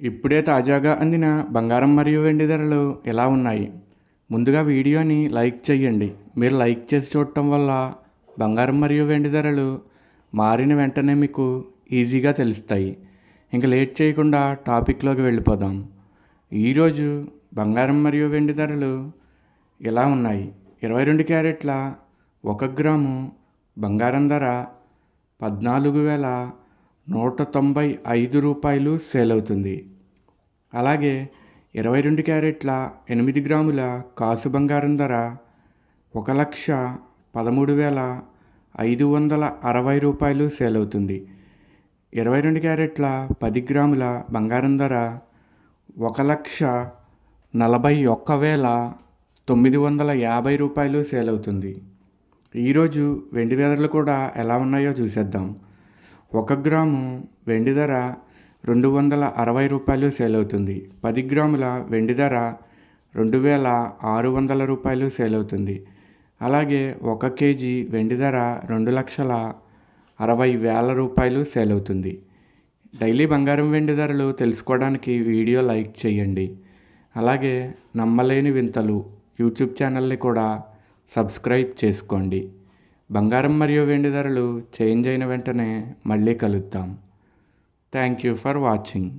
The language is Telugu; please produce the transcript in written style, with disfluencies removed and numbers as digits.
ఇప్పుడే తాజాగా అందిన బంగారం మరియు వెండి ధరలు ఎలా ఉన్నాయి? ముందుగా వీడియోని లైక్ చేయండి. మీరు లైక్ చేసి చూడటం వల్ల బంగారం మరియు వెండి ధరలు మారిన వెంటనే మీకు ఈజీగా తెలుస్తాయి. ఇంకా లేట్ చేయకుండా టాపిక్లోకి వెళ్ళిపోదాం. ఈరోజు బంగారం మరియు వెండి ధరలు ఎలా ఉన్నాయి? 22 క్యారెట్ల 1 గ్రాము బంగారం ధర 14,195 రూపాయలు సేల్ అవుతుంది. అలాగే 22 క్యారెట్ల 8 గ్రాముల కాసు బంగారం ధర 1,13,560 రూపాయలు సేల్ అవుతుంది. 22 క్యారెట్ల 10 గ్రాముల బంగారం ధర 1,41,950 రూపాయలు సేల్ అవుతుంది. ఈరోజు వెండి ధరలు కూడా ఎలా ఉన్నాయో చూసేద్దాం. 1 గ్రాము వెండి ధర 260 రూపాయలు సేల్ అవుతుంది. 10 గ్రాముల వెండి ధర 2,600 రూపాయలు సేల్ అవుతుంది. అలాగే 1 కేజీ వెండి ధర 2,60,000 రూపాయలు సేల్ అవుతుంది. డైలీ బంగారం వెండి ధరలు తెలుసుకోవడానికి వీడియో లైక్ చేయండి. అలాగే నమ్మలేని వింతలు యూట్యూబ్ ఛానల్ని కూడా సబ్స్క్రైబ్ చేసుకోండి. బంగారం మరియు వెండి ధరలు చేంజ్ అయిన వెంటనే మళ్ళీ కలుద్దాం. Thank you for watching.